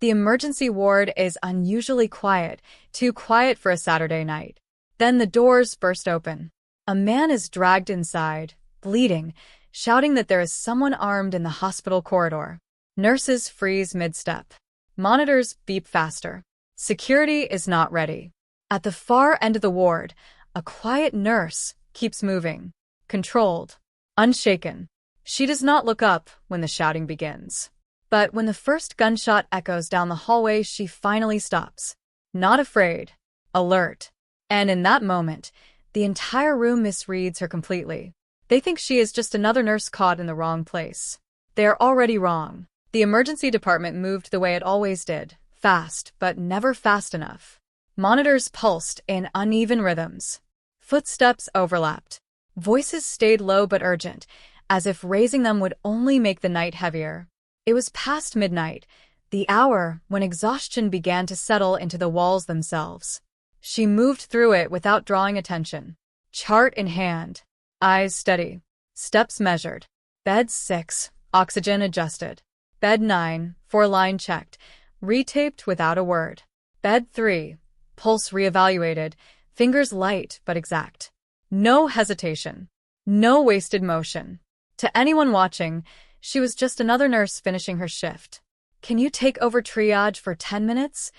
The emergency ward is unusually quiet, too quiet for a Saturday night. Then the doors burst open. A man is dragged inside, bleeding, shouting that there is someone armed in the hospital corridor. Nurses freeze mid-step. Monitors beep faster. Security is not ready. At the far end of the ward, a quiet nurse keeps moving, controlled, unshaken. She does not look up when the shouting begins. But when the first gunshot echoes down the hallway, she finally stops. Not afraid, alert. And in that moment, the entire room misreads her completely. They think she is just another nurse caught in the wrong place. They are already wrong. The emergency department moved the way it always did, fast, but never fast enough. Monitors pulsed in uneven rhythms. Footsteps overlapped. Voices stayed low but urgent, as if raising them would only make the night heavier. It was past midnight, the hour when exhaustion began to settle into the walls themselves. She moved through it without drawing attention. Chart in hand. Eyes steady. Steps measured. Bed 6, oxygen adjusted. Bed 9, 4-line checked. Retaped without a word. Bed 3, pulse reevaluated. Fingers light but exact. No hesitation. No wasted motion. To anyone watching, she was just another nurse finishing her shift. "Can you take over triage for 10 minutes?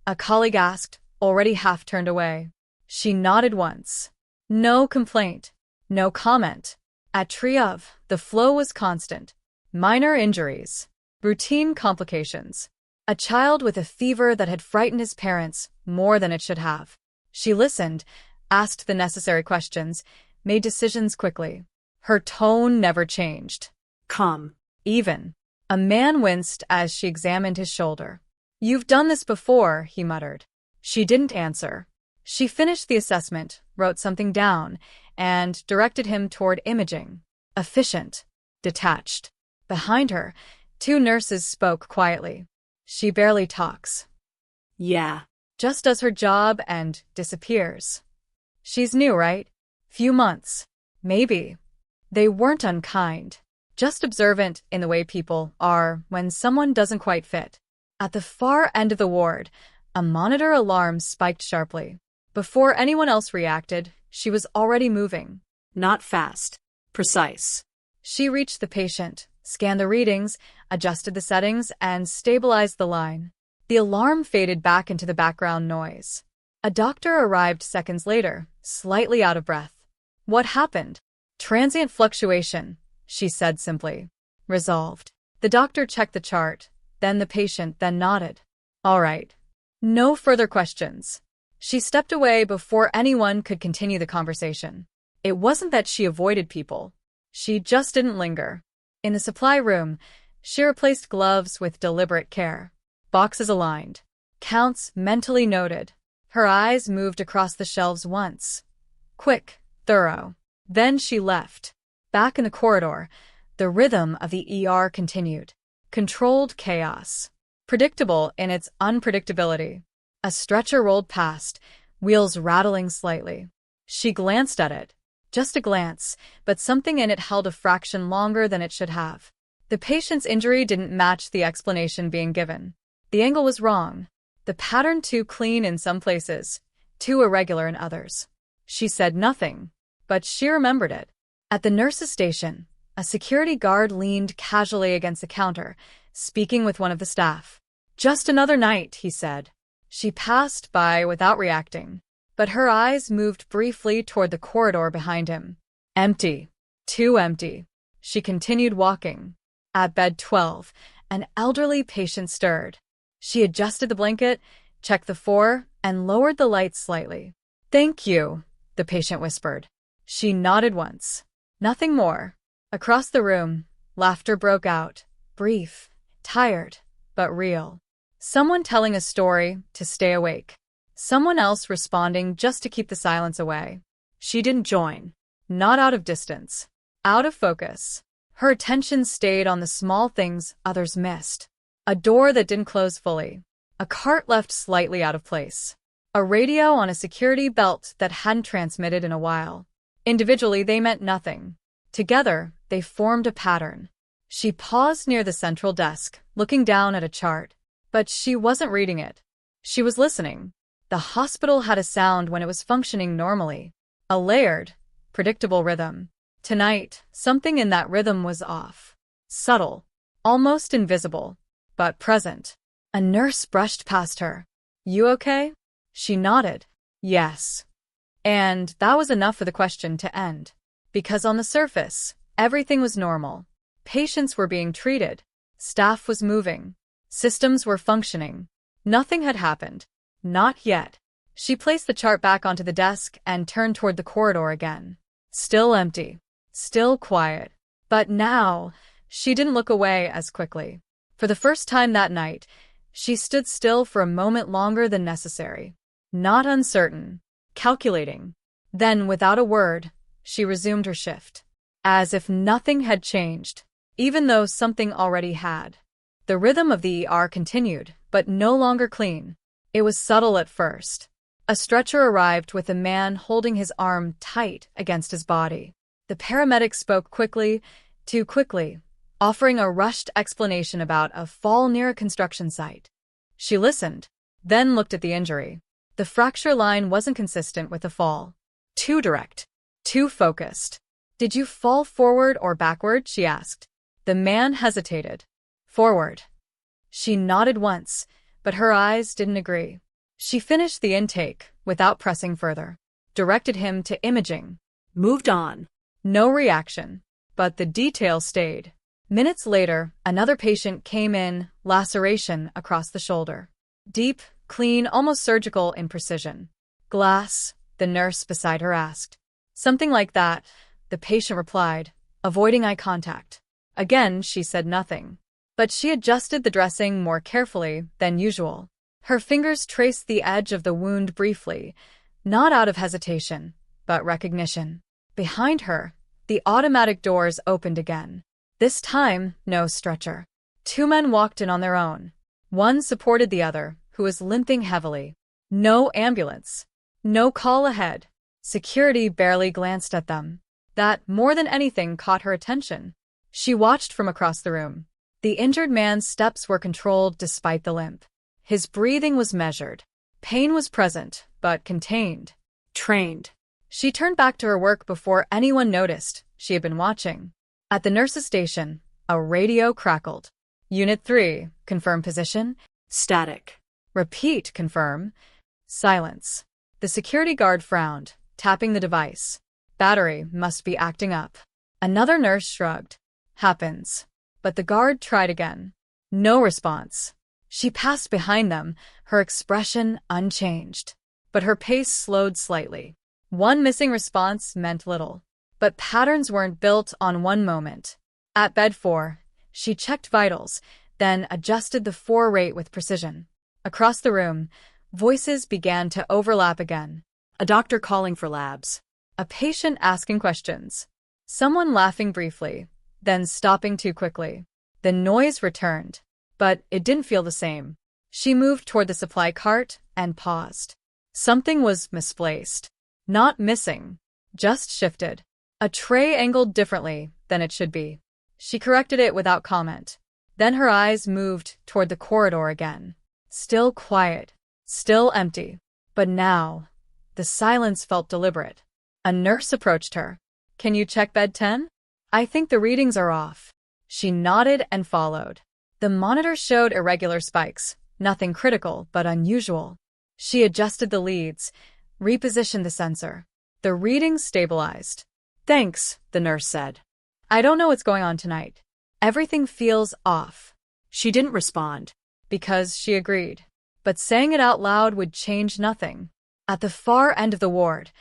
A colleague asked, already half turned away. She nodded once. No complaint. No comment. At triage, the flow was constant. Minor injuries. Routine complications. A child with a fever that had frightened his parents more than it should have. She listened, asked the necessary questions, made decisions quickly. Her tone never changed. Calm. Even. A man winced as she examined his shoulder. "You've done this before," he muttered. She didn't answer. She finished the assessment, wrote something down, and directed him toward imaging. Efficient. Detached. Behind her, 2 nurses spoke quietly. "She barely talks." "Yeah." Just does her job and disappears. "She's new, right? Few months. Maybe." They weren't unkind. Just observant in the way people are when someone doesn't quite fit. At the far end of the ward, a monitor alarm spiked sharply. Before anyone else reacted, she was already moving. Not fast. Precise. She reached the patient, scanned the readings, adjusted the settings, and stabilized the line. The alarm faded back into the background noise. A doctor arrived seconds later, slightly out of breath. "What happened?" "Transient fluctuation," she said simply. Resolved. The doctor checked the chart, then the patient, then nodded. "All right." No further questions. She stepped away before anyone could continue the conversation. It wasn't that she avoided people. She just didn't linger. In the supply room, she replaced gloves with deliberate care. Boxes aligned. Counts mentally noted. Her eyes moved across the shelves once. Quick, thorough. Then she left. Back in the corridor, the rhythm of the ER continued. Controlled chaos. Predictable in its unpredictability. A stretcher rolled past, wheels rattling slightly. She glanced at it. Just a glance, but something in it held a fraction longer than it should have. The patient's injury didn't match the explanation being given. The angle was wrong. The pattern too clean in some places, too irregular in others. She said nothing, but she remembered it. At the nurse's station, a security guard leaned casually against the counter, speaking with one of the staff. "Just another night," he said. She passed by without reacting, but her eyes moved briefly toward the corridor behind him. Empty. Too empty. She continued walking. At bed 12, an elderly patient stirred. She adjusted the blanket, checked the 4, and lowered the lights slightly. "Thank you," the patient whispered. She nodded once. Nothing more. Across the room, laughter broke out. Brief, tired, but real. Someone telling a story to stay awake. Someone else responding just to keep the silence away. She didn't join. Not out of distance. Out of focus. Her attention stayed on the small things others missed. A door that didn't close fully. A cart left slightly out of place. A radio on a security belt that hadn't transmitted in a while. Individually, they meant nothing. Together, they formed a pattern. She paused near the central desk, looking down at a chart. But she wasn't reading it. She was listening. The hospital had a sound when it was functioning normally. A layered, predictable rhythm. Tonight, something in that rhythm was off. Subtle. Almost invisible. But present. A nurse brushed past her. "You okay?" She nodded. Yes. And that was enough for the question to end. Because on the surface, everything was normal. Patients were being treated. Staff was moving. Systems were functioning. Nothing had happened. Not yet. She placed the chart back onto the desk and turned toward the corridor again. Still empty. Still quiet. But now, she didn't look away as quickly. For the first time that night, she stood still for a moment longer than necessary. Not uncertain. Calculating. Then, without a word, she resumed her shift. As if nothing had changed, even though something already had. The rhythm of the ER continued, but no longer clean. It was subtle at first. A stretcher arrived with a man holding his arm tight against his body. The paramedic spoke quickly, too quickly, offering a rushed explanation about a fall near a construction site. She listened, then looked at the injury. The fracture line wasn't consistent with the fall. Too direct. Too focused. "Did you fall forward or backward?" she asked. The man hesitated. "Forward." She nodded once, but her eyes didn't agree. She finished the intake without pressing further. Directed him to imaging. Moved on. No reaction. But the detail stayed. Minutes later, another patient came in, laceration across the shoulder. Deep, clean, almost surgical in precision. "Glass?" the nurse beside her asked. "Something like that," the patient replied, avoiding eye contact. Again, she said nothing. But she adjusted the dressing more carefully than usual. Her fingers traced the edge of the wound briefly, not out of hesitation, but recognition. Behind her, the automatic doors opened again. This time, no stretcher. 2 men walked in on their own. One supported the other, who was limping heavily. No ambulance. No call ahead. Security barely glanced at them. That, more than anything, caught her attention. She watched from across the room. The injured man's steps were controlled despite the limp. His breathing was measured. Pain was present, but contained. Trained. She turned back to her work before anyone noticed she had been watching. At the nurse's station, a radio crackled. "Unit 3, confirm position." "Static." "Repeat, confirm." Silence. The security guard frowned, tapping the device. "Battery must be acting up." Another nurse shrugged. "Happens." But the guard tried again. No response. She passed behind them, her expression unchanged. But her pace slowed slightly. One missing response meant little. But patterns weren't built on one moment. At bed 4, she checked vitals, then adjusted the 4 rate with precision. Across the room, voices began to overlap again. A doctor calling for labs. A patient asking questions. Someone laughing briefly, then stopping too quickly. The noise returned, but it didn't feel the same. She moved toward the supply cart and paused. Something was misplaced. Not missing, just shifted. A tray angled differently than it should be. She corrected it without comment. Then her eyes moved toward the corridor again. Still quiet, still empty. But now, the silence felt deliberate. A nurse approached her. "Can you check bed 10? I think the readings are off." She nodded and followed. The monitor showed irregular spikes, nothing critical but unusual. She adjusted the leads, repositioned the sensor. The readings stabilized. "Thanks," the nurse said. "I don't know what's going on tonight. Everything feels off." She didn't respond, because she agreed. But saying it out loud would change nothing. At the far end of the ward,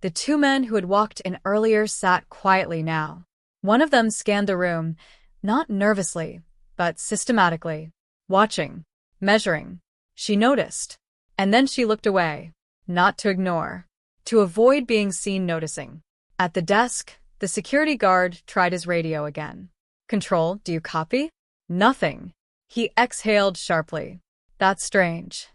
the 2 men who had walked in earlier sat quietly now. One of them scanned the room, not nervously, but systematically. Watching. Measuring. She noticed. And then she looked away. Not to ignore. To avoid being seen noticing. At the desk, the security guard tried his radio again. "Control, do you copy?" Nothing. He exhaled sharply. "That's strange."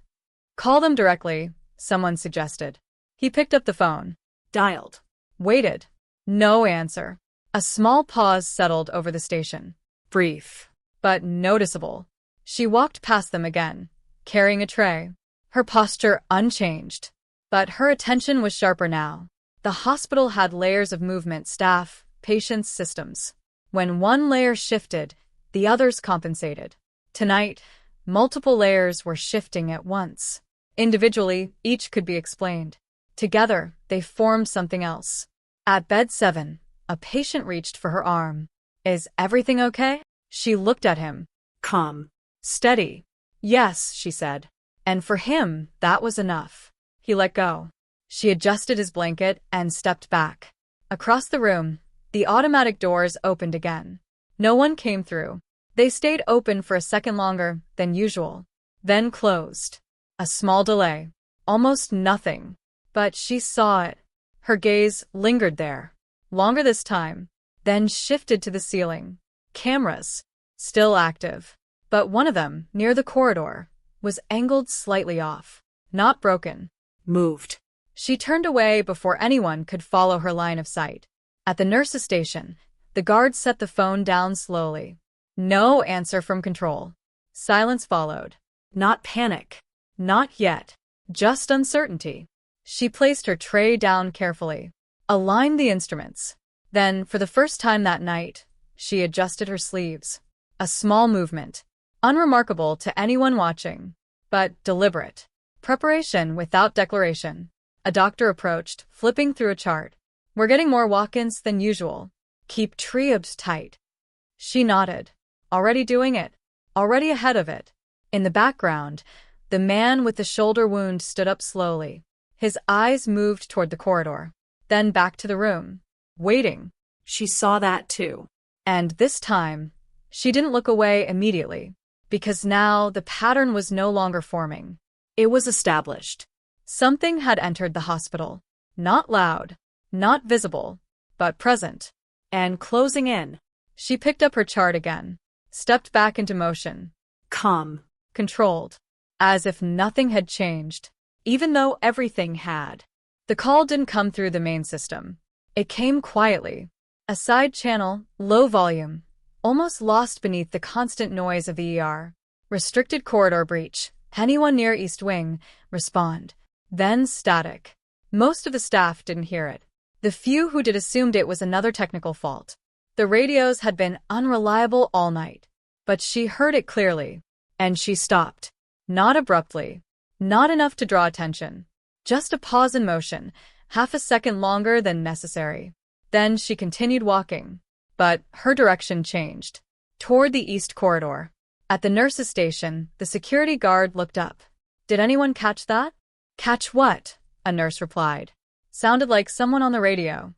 "Call them directly," someone suggested. He picked up the phone. Dialed. Waited. No answer. A small pause settled over the station. Brief, but noticeable. She walked past them again, carrying a tray, her posture unchanged. But her attention was sharper now. The hospital had layers of movement, staff, patients, systems. When one layer shifted, the others compensated. Tonight, multiple layers were shifting at once. Individually, each could be explained. Together, they formed something else. At bed 7, a patient reached for her arm. "Is everything okay?" She looked at him. Calm. "Steady." "Yes," she said. And for him, that was enough. He let go. She adjusted his blanket and stepped back. Across the room, the automatic doors opened again. No one came through. They stayed open for a second longer than usual, then closed. A small delay. Almost nothing. But she saw it. Her gaze lingered there. Longer this time, then shifted to the ceiling. Cameras. Still active. But one of them, near the corridor, was angled slightly off. Not broken. Moved. She turned away before anyone could follow her line of sight. At the nurse's station, the guard set the phone down slowly. No answer from control. Silence followed. Not panic. Not yet. Just uncertainty. She placed her tray down carefully. Aligned the instruments. Then, for the first time that night, she adjusted her sleeves. A small movement. Unremarkable to anyone watching, but deliberate. Preparation without declaration. A doctor approached, flipping through a chart. "We're getting more walk-ins than usual. Keep triage tight." She nodded. Already doing it. Already ahead of it. In the background, the man with the shoulder wound stood up slowly. His eyes moved toward the corridor, then back to the room. Waiting. She saw that too. And this time, she didn't look away immediately, because now the pattern was no longer forming. It was established. Something had entered the hospital. Not loud, not visible, but present. And closing in. She picked up her chart again, stepped back into motion. Calm. Controlled. As if nothing had changed, even though everything had. The call didn't come through the main system. It came quietly. A side channel, low volume, almost lost beneath the constant noise of the ER. Restricted corridor breach. Anyone near East Wing, respond. Then static. Most of the staff didn't hear it. The few who did assumed it was another technical fault. The radios had been unreliable all night. But she heard it clearly. And she stopped. Not abruptly. Not enough to draw attention. Just a pause in motion, half a second longer than necessary. Then she continued walking. But her direction changed. Toward the east corridor. At the nurse's station, the security guard looked up. "Did anyone catch that?" "Catch what?" a nurse replied. Sounded like someone on the radio.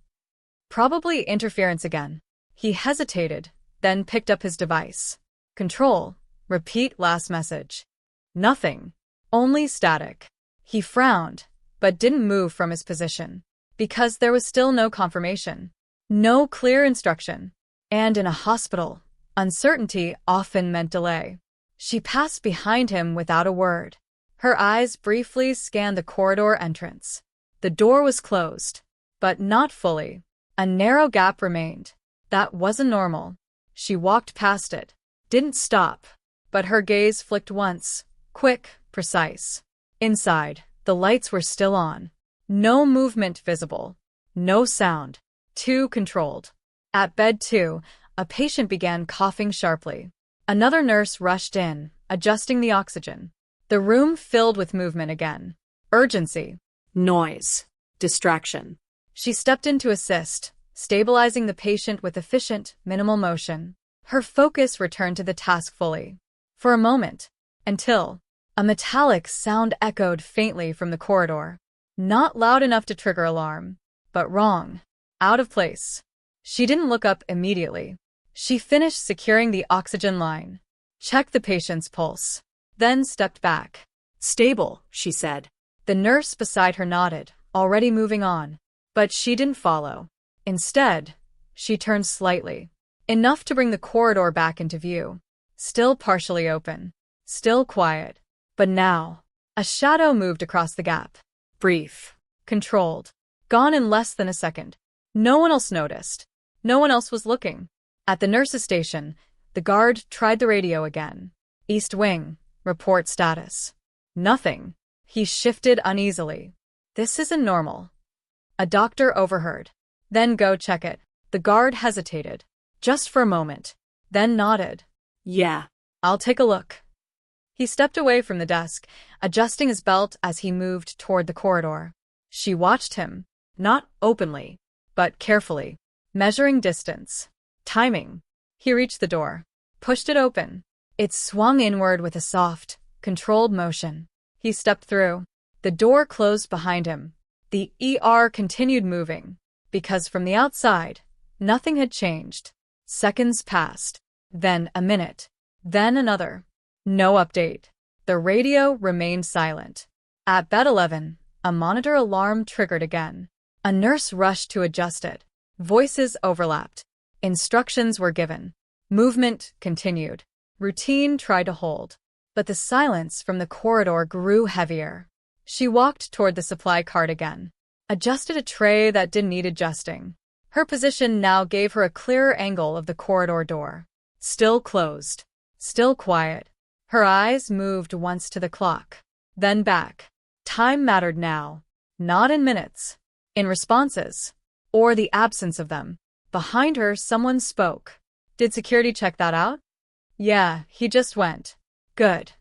"Probably interference again." He hesitated, then picked up his device. "Control. Repeat last message." Nothing. Only static. He frowned, but didn't move from his position. Because there was still no confirmation. No clear instruction. And in a hospital, uncertainty often meant delay. She passed behind him without a word. Her eyes briefly scanned the corridor entrance. The door was closed, but not fully. A narrow gap remained. That wasn't normal. She walked past it. Didn't stop. But her gaze flicked once. Quick, precise. Inside, the lights were still on. No movement visible. No sound. Too controlled. At bed 2, a patient began coughing sharply. Another nurse rushed in, adjusting the oxygen. The room filled with movement again. Urgency. Noise. Distraction. She stepped in to assist, stabilizing the patient with efficient, minimal motion. Her focus returned to the task fully. For a moment. Until a metallic sound echoed faintly from the corridor. Not loud enough to trigger alarm, but wrong. Out of place. She didn't look up immediately. She finished securing the oxygen line. Checked the patient's pulse. Then stepped back. "Stable," she said. The nurse beside her nodded, already moving on. But she didn't follow. Instead, she turned slightly. Enough to bring the corridor back into view. Still partially open. Still quiet. But now, a shadow moved across the gap. Brief. Controlled. Gone in less than a second. No one else noticed. No one else was looking. At the nurse's station, the guard tried the radio again. East Wing. Report status. Nothing. He shifted uneasily. This isn't normal. A doctor overheard. Then go check it. The guard hesitated. Just for a moment. Then nodded. Yeah. I'll take a look. He stepped away from the desk, adjusting his belt as he moved toward the corridor. She watched him, not openly, but carefully, measuring distance, timing. He reached the door, pushed it open. It swung inward with a soft, controlled motion. He stepped through. The door closed behind him. The ER continued moving, because from the outside, nothing had changed. Seconds passed, then a minute, then another. No update. The radio remained silent. At bed 11, a monitor alarm triggered again. A nurse rushed to adjust it. Voices overlapped. Instructions were given. Movement continued. Routine tried to hold. But the silence from the corridor grew heavier. She walked toward the supply cart again. Adjusted a tray that didn't need adjusting. Her position now gave her a clearer angle of the corridor door. Still closed. Still quiet. Her eyes moved once to the clock. Then back. Time mattered now. Not in minutes. In responses. Or the absence of them. Behind her, someone spoke. Did security check that out? Yeah, he just went. Good.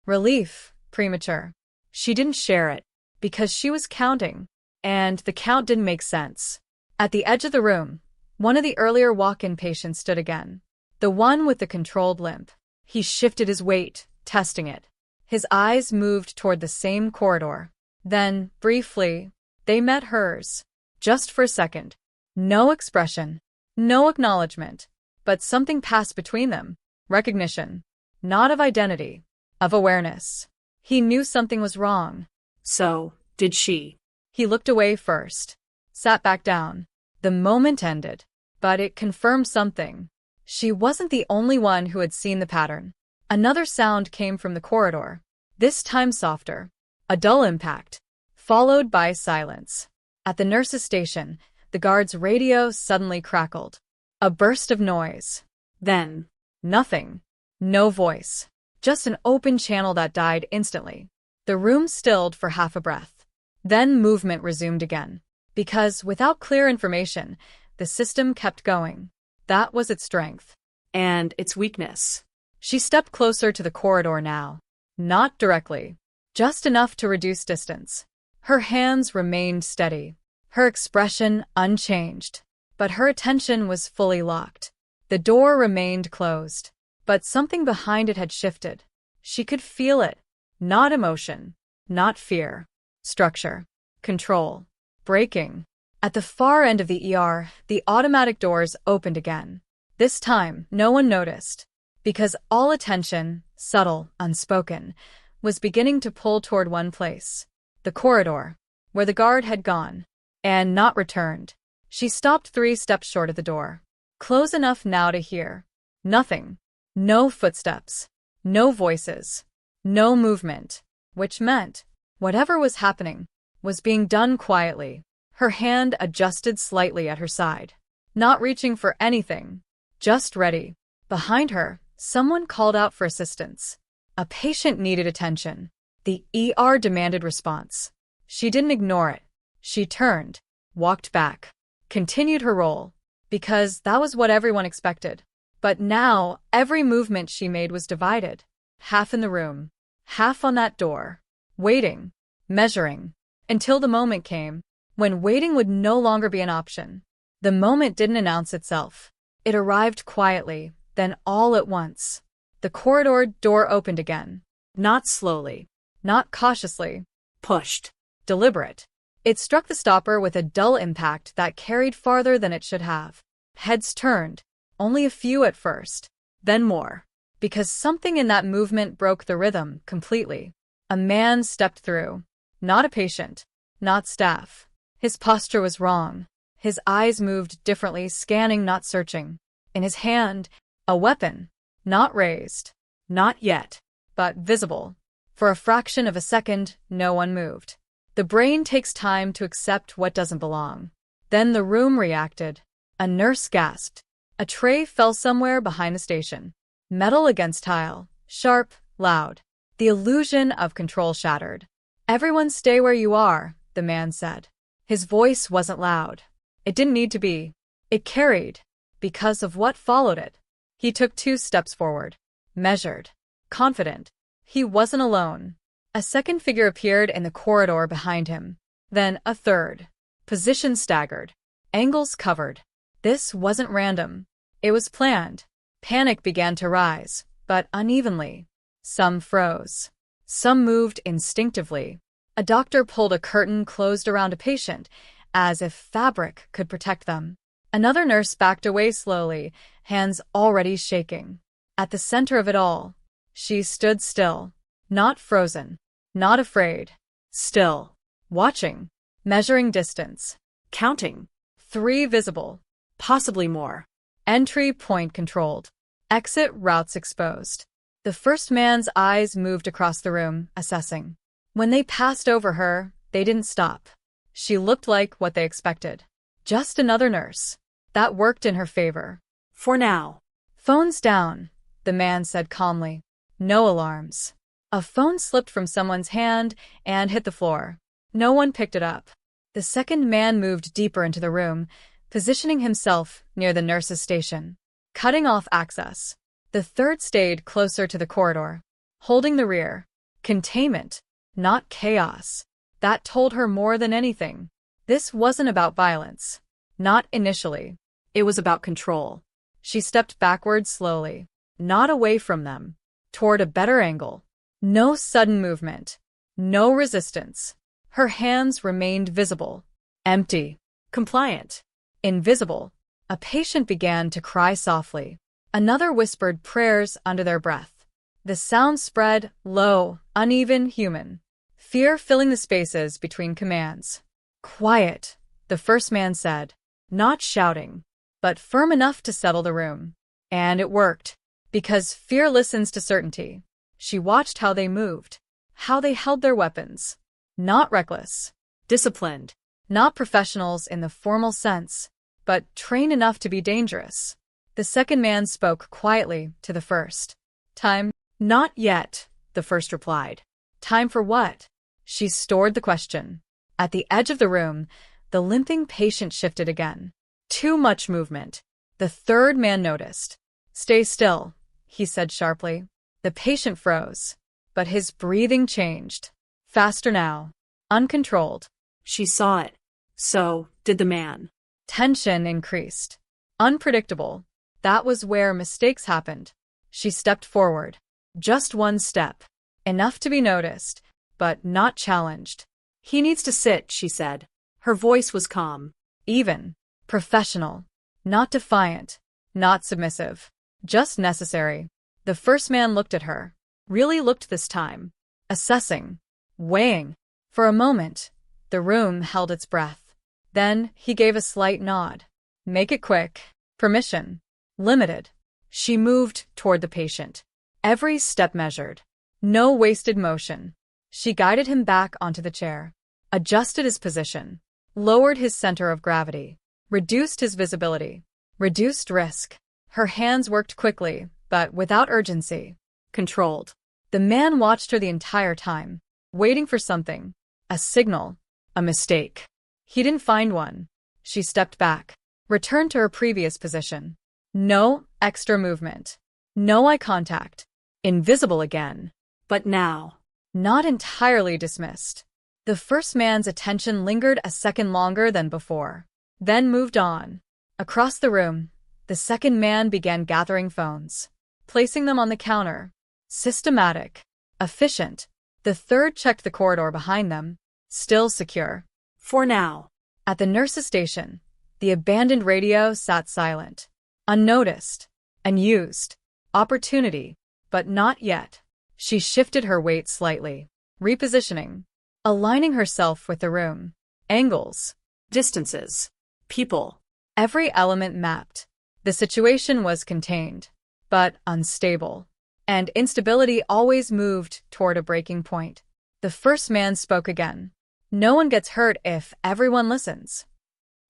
Relief. Premature. She didn't share it. Because she was counting. And the count didn't make sense. At the edge of the room, one of the earlier walk-in patients stood again. The one with the controlled limp. He shifted his weight, testing it. His eyes moved toward the same corridor. Then, briefly, they met hers. Just for a second. No expression. No acknowledgement. But something passed between them. Recognition. Not of identity. Of awareness. He knew something was wrong. So, did she? He looked away first. Sat back down. The moment ended. But it confirmed something. She wasn't the only one who had seen the pattern. Another sound came from the corridor. This time softer. A dull impact. Followed by silence. At the nurse's station, the guard's radio suddenly crackled. A burst of noise. Then, nothing. No voice. Just an open channel that died instantly. The room stilled for half a breath. Then movement resumed again. Because, without clear information, the system kept going. That was its strength. And its weakness. She stepped closer to the corridor now. Not directly. Just enough to reduce distance. Her hands remained steady. Her expression unchanged. But her attention was fully locked. The door remained closed. But something behind it had shifted. She could feel it. Not emotion. Not fear. Structure. Control. Braking. At the far end of the ER, the automatic doors opened again. This time, no one noticed. Because all attention, subtle, unspoken, was beginning to pull toward one place. The corridor. Where the guard had gone. And not returned. She stopped 3 steps short of the door. Close enough now to hear. Nothing. No footsteps. No voices. No movement. Which meant, whatever was happening, was being done quietly. Her hand adjusted slightly at her side. Not reaching for anything. Just ready. Behind her, someone called out for assistance. A patient needed attention. The ER demanded response. She didn't ignore it. She turned, walked back, continued her role, because that was what everyone expected. But now, every movement she made was divided. Half in the room, half on that door. Waiting, measuring, until the moment came, when waiting would no longer be an option. The moment didn't announce itself. It arrived quietly, then all at once. The corridor door opened again. Not slowly. Not cautiously. Pushed. Deliberate. It struck the stopper with a dull impact that carried farther than it should have. Heads turned. Only a few at first. Then more. Because something in that movement broke the rhythm completely. A man stepped through. Not a patient. Not staff. His posture was wrong. His eyes moved differently, scanning, not searching. In his hand, a weapon. Not raised. Not yet. But visible. For a fraction of a second, no one moved. The brain takes time to accept what doesn't belong. Then the room reacted. A nurse gasped. A tray fell somewhere behind the station. Metal against tile. Sharp, loud. The illusion of control shattered. "Everyone stay where you are," the man said. His voice wasn't loud. It didn't need to be. It carried, because of what followed it. He took 2 steps forward. Measured. Confident. He wasn't alone. A second figure appeared in the corridor behind him. Then a third. Position staggered. Angles covered. This wasn't random. It was planned. Panic began to rise, but unevenly. Some froze. Some moved instinctively. A doctor pulled a curtain closed around a patient, as if fabric could protect them. Another nurse backed away slowly, hands already shaking. At the center of it all, she stood still. Not frozen. Not afraid. Still. Watching. Measuring distance. Counting. 3 visible. Possibly more. Entry point controlled. Exit routes exposed. The first man's eyes moved across the room, assessing. When they passed over her, they didn't stop. She looked like what they expected. Just another nurse. That worked in her favor. For now. "Phone's down," the man said calmly. No alarms. A phone slipped from someone's hand and hit the floor. No one picked it up. The second man moved deeper into the room, positioning himself near the nurse's station, cutting off access. The third stayed closer to the corridor, holding the rear. Containment, not chaos. That told her more than anything. This wasn't about violence. Not initially. It was about control. She stepped backwards slowly, not away from them, toward a better angle. No sudden movement. No resistance. Her hands remained visible. Empty. Compliant. Invisible. A patient began to cry softly. Another whispered prayers under their breath. The sound spread, low, uneven, human. Fear filling the spaces between commands. "Quiet," the first man said. Not shouting, but firm enough to settle the room. And it worked. Because fear listens to certainty. She watched how they moved. How they held their weapons. Not reckless. Disciplined. Not professionals in the formal sense, but trained enough to be dangerous. The second man spoke quietly to the first. "Time?" "Not yet," the first replied. "Time for what?" She stored the question. At the edge of the room, the limping patient shifted again. Too much movement. The third man noticed. "Stay still," he said sharply. The patient froze, but his breathing changed. Faster now. Uncontrolled. She saw it. So did the man. Tension increased. Unpredictable. That was where mistakes happened. She stepped forward. Just 1 step. Enough to be noticed, but not challenged. "He needs to sit," she said. Her voice was calm. Even. Professional. Not defiant. Not submissive. Just necessary. The first man looked at her. Really looked this time. Assessing. Weighing. For a moment, the room held its breath. Then he gave a slight nod. "Make it quick. Permission. Limited." She moved toward the patient. Every step measured. No wasted motion. She guided him back onto the chair. Adjusted his position. Lowered his center of gravity. Reduced his visibility. Reduced risk. Her hands worked quickly, but without urgency. Controlled. The man watched her the entire time, waiting for something. A signal. A mistake. He didn't find one. She stepped back. Returned to her previous position. No extra movement. No eye contact. Invisible again. But now. Not entirely dismissed. The first man's attention lingered a second longer than before. Then moved on. Across the room, the second man began gathering phones. Placing them on the counter. Systematic. Efficient. The third checked the corridor behind them. Still secure. For now. At the nurse's station, the abandoned radio sat silent. Unnoticed. Unused. Opportunity. But not yet. She shifted her weight slightly. Repositioning. Aligning herself with the room. Angles. Distances. People. Every element mapped. The situation was contained, but unstable. And instability always moved toward a breaking point. The first man spoke again. "No one gets hurt if everyone listens."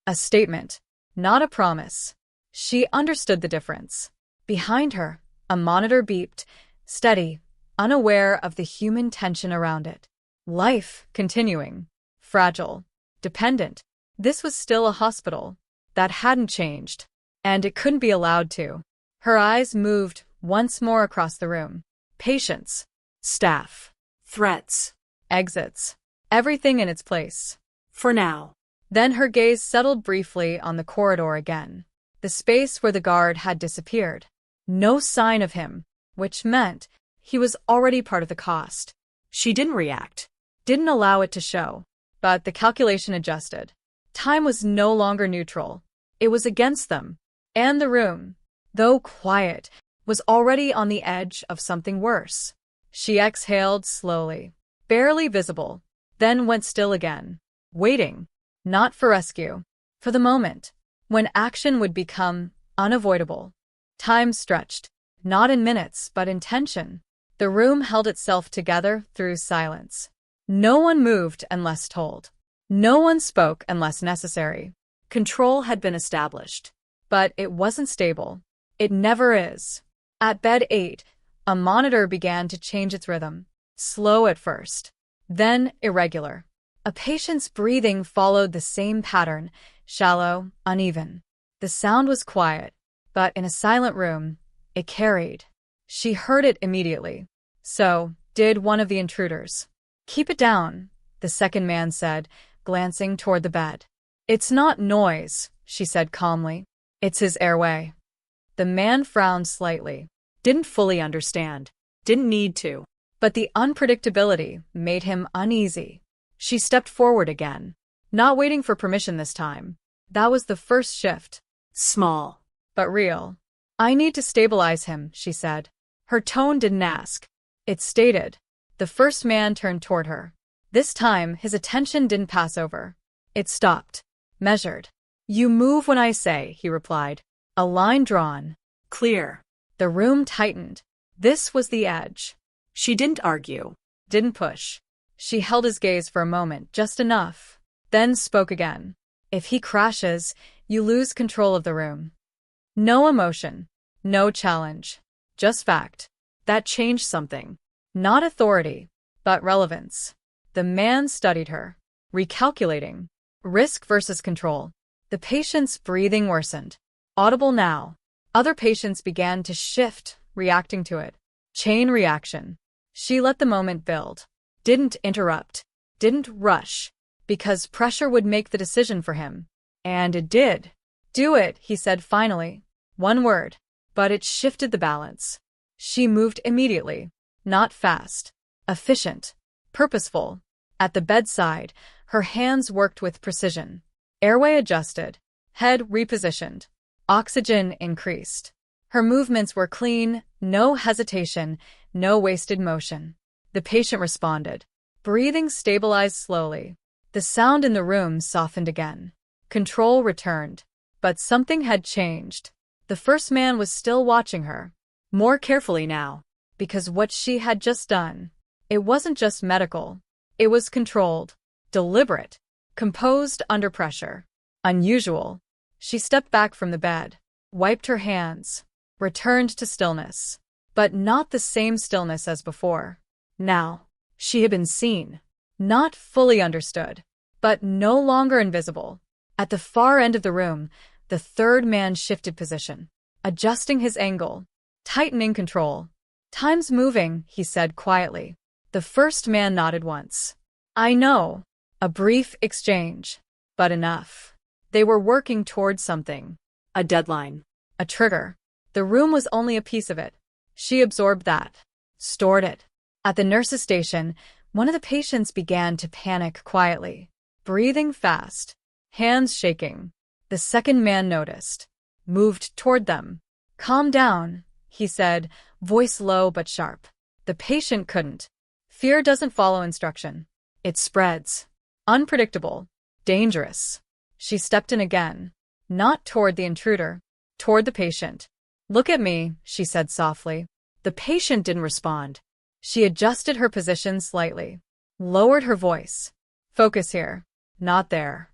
A statement, not a promise. She understood the difference. Behind her, a monitor beeped, steady, unaware of the human tension around it. Life continuing. Fragile. Dependent. This was still a hospital. That hadn't changed. And it couldn't be allowed to. Her eyes moved once more across the room. Patients. Staff. Threats. Exits. Everything in its place. For now. Then her gaze settled briefly on the corridor again. The space where the guard had disappeared. No sign of him, which meant he was already part of the cost. She didn't react. Didn't allow it to show. But the calculation adjusted. Time was no longer neutral. It was against them. And the room, though quiet, was already on the edge of something worse. She exhaled slowly, barely visible, then went still again, waiting, not for rescue, for the moment, when action would become unavoidable. Time stretched, not in minutes but in tension. The room held itself together through silence. No one moved unless told. No one spoke unless necessary. Control had been established. But it wasn't stable. It never is. At bed 8, a monitor began to change its rhythm. Slow at first, then irregular. A patient's breathing followed the same pattern, shallow, uneven. The sound was quiet, but in a silent room, it carried. She heard it immediately. So did one of the intruders. "Keep it down," the second man said, glancing toward the bed. "It's not noise," she said calmly. "It's his airway." The man frowned slightly. Didn't fully understand. Didn't need to. But the unpredictability made him uneasy. She stepped forward again, not waiting for permission this time. That was the first shift. Small. But real. "I need to stabilize him," she said. Her tone didn't ask. It stated. The first man turned toward her. This time, his attention didn't pass over. It stopped. Measured. "You move when I say," he replied. A line drawn. Clear. The room tightened. This was the edge. She didn't argue. Didn't push. She held his gaze for a moment, just enough. Then spoke again. "If he crashes, you lose control of the room." No emotion. No challenge. Just fact. That changed something. Not authority, but relevance. The man studied her. Recalculating. Risk versus control. The patient's breathing worsened. Audible now. Other patients began to shift, reacting to it. Chain reaction. She let the moment build. Didn't interrupt. Didn't rush. Because pressure would make the decision for him. And it did. "Do it," he said finally. One word. But it shifted the balance. She moved immediately. Not fast. Efficient. Purposeful. At the bedside, her hands worked with precision. Airway adjusted. Head repositioned. Oxygen increased. Her movements were clean, no hesitation, no wasted motion. The patient responded. Breathing stabilized slowly. The sound in the room softened again. Control returned. But something had changed. The first man was still watching her. More carefully now. Because what she had just done, it wasn't just medical. It was controlled. Deliberate. Composed under pressure. Unusual. She stepped back from the bed. Wiped her hands. Returned to stillness. But not the same stillness as before. Now, she had been seen. Not fully understood. But no longer invisible. At the far end of the room, the third man shifted position. Adjusting his angle. Tightening control. "Time's moving," he said quietly. The first man nodded once. "I know." A brief exchange. But enough. They were working towards something. A deadline. A trigger. The room was only a piece of it. She absorbed that. Stored it. At the nurse's station, one of the patients began to panic quietly. Breathing fast. Hands shaking. The second man noticed. Moved toward them. "Calm down," he said, voice low but sharp. The patient couldn't. Fear doesn't follow instruction. It spreads. Unpredictable. Dangerous. She stepped in again. Not toward the intruder. Toward the patient. "Look at me," she said softly. The patient didn't respond. She adjusted her position slightly. Lowered her voice. "Focus here. Not there."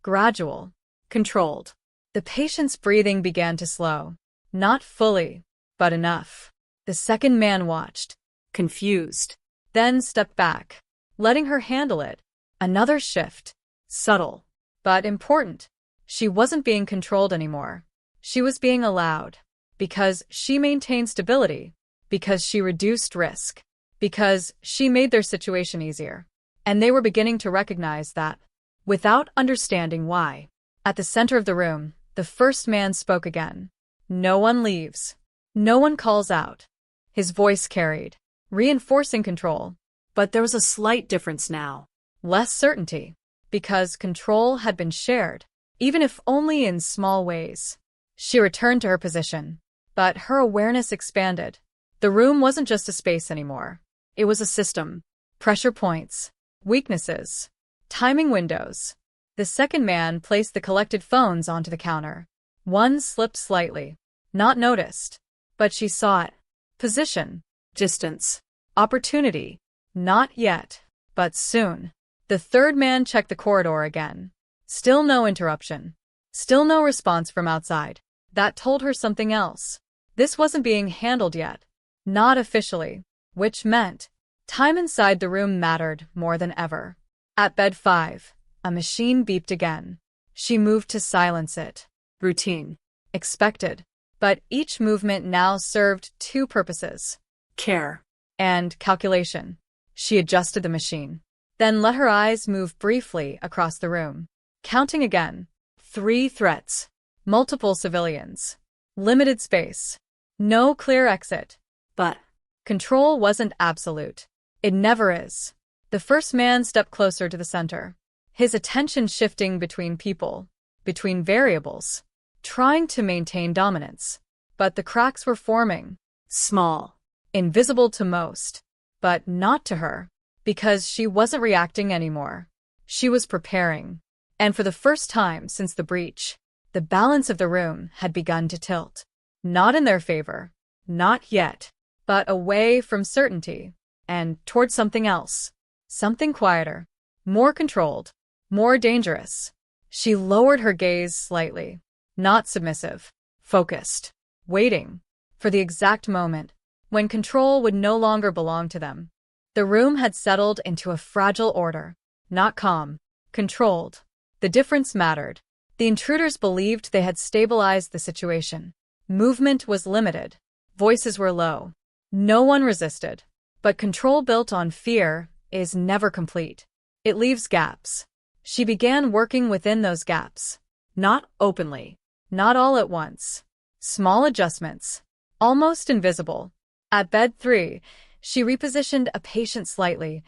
Gradual. Controlled. The patient's breathing began to slow. Not fully, but enough. The second man watched, confused. then stepped back, letting her handle it. Another shift. Subtle, but important. She wasn't being controlled anymore. She was being allowed. Because she maintained stability. Because she reduced risk. Because she made their situation easier. And they were beginning to recognize that, without understanding why. At the center of the room, the first man spoke again. No one leaves. No one calls out. His voice carried, reinforcing control. But there was a slight difference now. Less certainty. Because control had been shared, even if only in small ways. She returned to her position. But her awareness expanded. The room wasn't just a space anymore. It was a system. Pressure points. Weaknesses. Timing windows. The second man placed the collected phones onto the counter. One slipped slightly. Not noticed. But she saw it. Position. Distance. Opportunity. Not yet. But soon. The third man checked the corridor again. Still no interruption. Still no response from outside. That told her something else. This wasn't being handled yet. Not officially. Which meant time inside the room mattered more than ever. At bed 5, a machine beeped again. She moved to silence it. Routine. Expected. But each movement now served two purposes. Care. And calculation. She adjusted the machine. Then let her eyes move briefly across the room. Counting again. 3 threats. Multiple civilians. Limited space. No clear exit. But control wasn't absolute. It never is. The first man stepped closer to the center. His attention shifting between people. Between variables. Trying to maintain dominance. But the cracks were forming. Small. Invisible to most. But not to her. Because she wasn't reacting anymore. She was preparing. And for the first time since the breach, the balance of the room had begun to tilt. Not in their favor. Not yet. But away from certainty. And toward something else. Something quieter. More controlled. More dangerous. She lowered her gaze slightly. Not submissive. Focused. Waiting. For the exact moment when control would no longer belong to them. The room had settled into a fragile order. Not calm. Controlled. The difference mattered. The intruders believed they had stabilized the situation. Movement was limited. Voices were low. No one resisted. But control built on fear is never complete. It leaves gaps. She began working within those gaps. Not openly. Not all at once. Small adjustments. Almost invisible. At bed 3, she repositioned a patient slightly,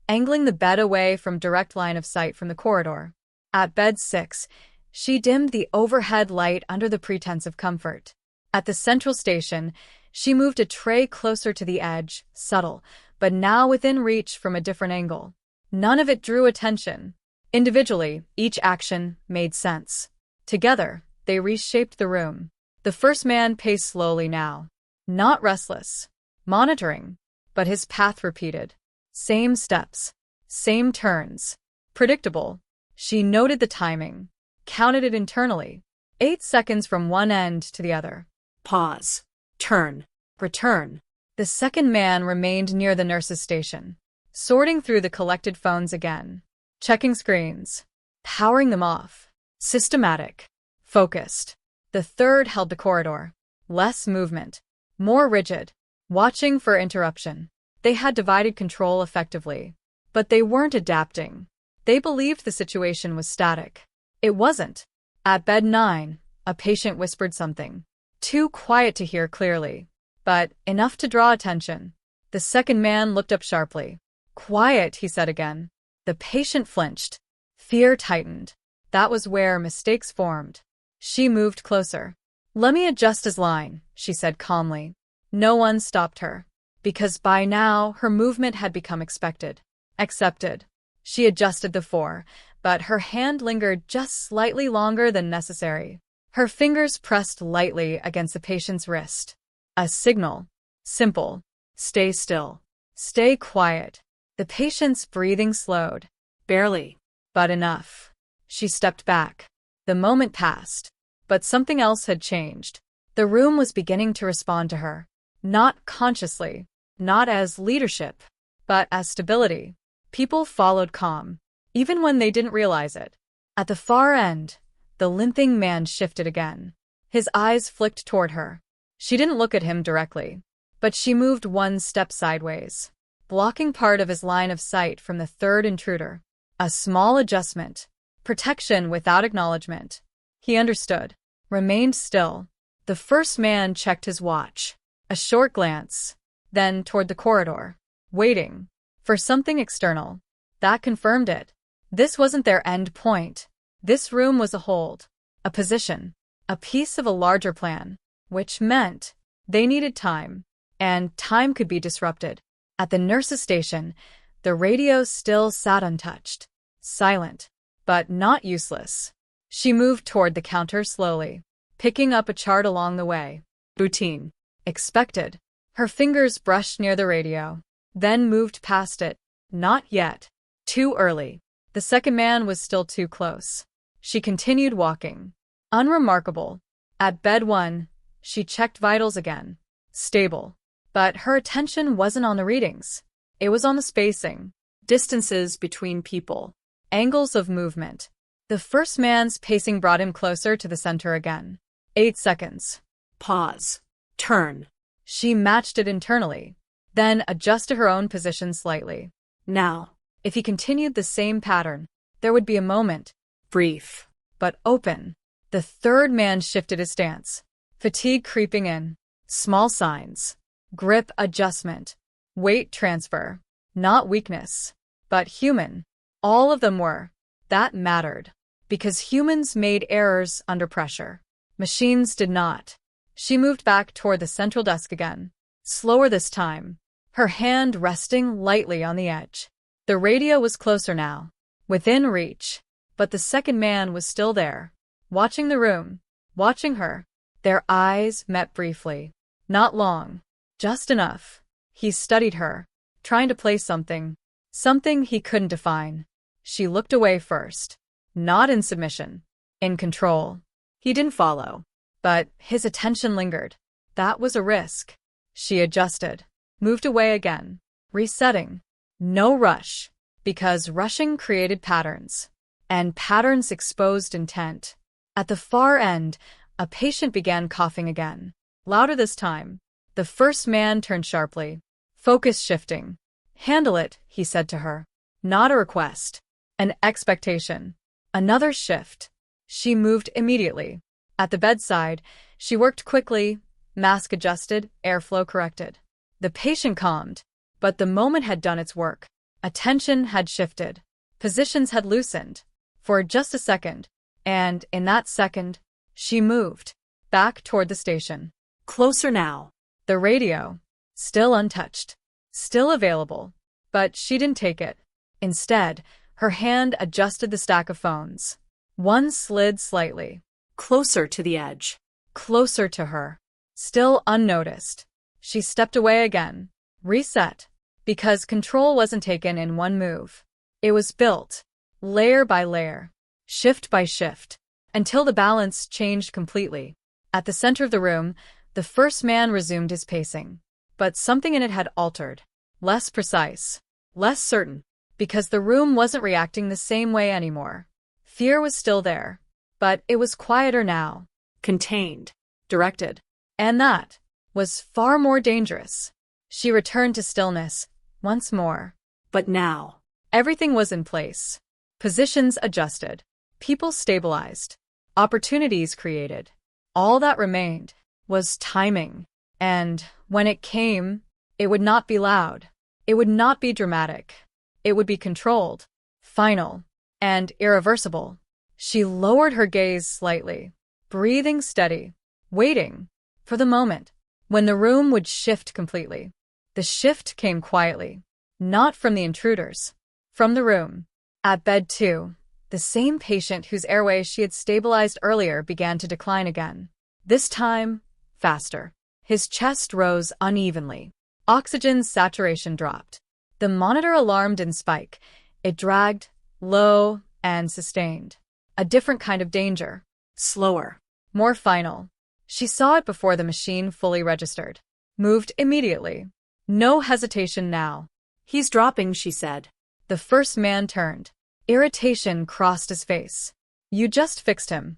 angling the bed away from direct line of sight from the corridor. At bed 6, she dimmed the overhead light under the pretense of comfort. At the central station, she moved a tray closer to the edge, subtle, but now within reach from a different angle. None of it drew attention. Individually, each action made sense. Together, they reshaped the room. The first man paced slowly now. Not restless. Monitoring. But his path repeated. Same steps. Same turns. Predictable. She noted the timing. Counted it internally. 8 seconds from one end to the other. Pause. Turn. Return. The second man remained near the nurse's station, sorting through the collected phones again. Checking screens. Powering them off. Systematic. Focused. The third held the corridor. Less movement. More rigid. Watching for interruption. They had divided control effectively. But they weren't adapting. They believed the situation was static. It wasn't. At bed 9, a patient whispered something. Too quiet to hear clearly, but enough to draw attention. The second man looked up sharply. Quiet, he said again. The patient flinched. Fear tightened. That was where mistakes formed. She moved closer. Let me adjust his line, she said calmly. No one stopped her. Because by now, her movement had become expected. Accepted. She adjusted the 4, but her hand lingered just slightly longer than necessary. Her fingers pressed lightly against the patient's wrist. A signal. Simple. Stay still. Stay quiet. The patient's breathing slowed. Barely. But enough. She stepped back. The moment passed. But something else had changed. The room was beginning to respond to her. Not consciously, not as leadership, but as stability. People followed calm, even when they didn't realize it. At the far end, the limping man shifted again. His eyes flicked toward her. She didn't look at him directly, but she moved one step sideways, blocking part of his line of sight from the third intruder. A small adjustment. Protection without acknowledgement. He understood. Remained still. The first man checked his watch. A short glance. Then toward the corridor. Waiting. For something external. That confirmed it. This wasn't their end point. This room was a hold. A position. A piece of a larger plan. Which meant they needed time. And time could be disrupted. At the nurse's station, the radio still sat untouched. Silent. But not useless. She moved toward the counter slowly, picking up a chart along the way. Routine. Expected. Her fingers brushed near the radio, then moved past it. Not yet. Too early. The second man was still too close. She continued walking. Unremarkable. At bed 1, she checked vitals again. Stable. But her attention wasn't on the readings. It was on the spacing. Distances between people. Angles of movement. The first man's pacing brought him closer to the center again. 8 seconds. Pause. Turn. She matched it internally, then adjusted her own position slightly. Now. If he continued the same pattern, there would be a moment. Brief. But open. The third man shifted his stance. Fatigue creeping in. Small signs. Grip adjustment. Weight transfer. Not weakness, but human. All of them were. That mattered. Because humans made errors under pressure. Machines did not. She moved back toward the central desk again. Slower this time. Her hand resting lightly on the edge. The radio was closer now. Within reach. But the second man was still there. Watching the room. Watching her. Their eyes met briefly. Not long. Just enough. He studied her. Trying to place something. Something he couldn't define. She looked away first. Not in submission. In control. He didn't follow. But his attention lingered. That was a risk. She adjusted. Moved away again. Resetting. No rush. Because rushing created patterns. And patterns exposed intent. At the far end, a patient began coughing again. Louder this time. The first man turned sharply. Focus shifting. Handle it, he said to her. Not a request. An expectation. Another shift. She moved immediately. At the bedside, she worked quickly, mask adjusted, airflow corrected. The patient calmed, but the moment had done its work. Attention had shifted. Positions had loosened. For just a second, and in that second, she moved. Back toward the station. Closer now. The radio. Still untouched. Still available. But she didn't take it. Instead, her hand adjusted the stack of phones. One slid slightly. Closer to the edge. Closer to her. Still unnoticed. She stepped away again. Reset. Because control wasn't taken in one move. It was built. Layer by layer. Shift by shift. Until the balance changed completely. At the center of the room, the first man resumed his pacing. But something in it had altered. Less precise. Less certain. Because the room wasn't reacting the same way anymore. Fear was still there. But it was quieter now. Contained. Directed. And that was far more dangerous. She returned to stillness. Once more. But now. Everything was in place. Positions adjusted. People stabilized. Opportunities created. All that remained was timing. And when it came, it would not be loud. It would not be dramatic. It would be controlled, final, and irreversible. She lowered her gaze slightly, breathing steady, waiting for the moment when the room would shift completely. The shift came quietly, not from the intruders, from the room. At bed 2, the same patient whose airway she had stabilized earlier began to decline again. This time, faster. His chest rose unevenly. Oxygen saturation dropped. The monitor alarmed in spike. It dragged, low, and sustained. A different kind of danger. Slower. More final. She saw it before the machine fully registered. moved immediately. No hesitation now. He's dropping, she said. The first man turned. Irritation crossed his face. You just fixed him.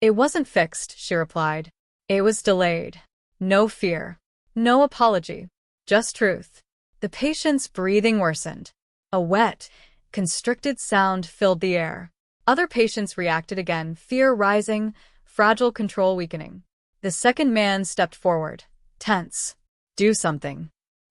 It wasn't fixed, she replied. It was delayed. No fear. No apology. Just truth. The patient's breathing worsened. A wet, constricted sound filled the air. Other patients reacted again, fear rising, fragile control weakening. The second man stepped forward, tense. Do something.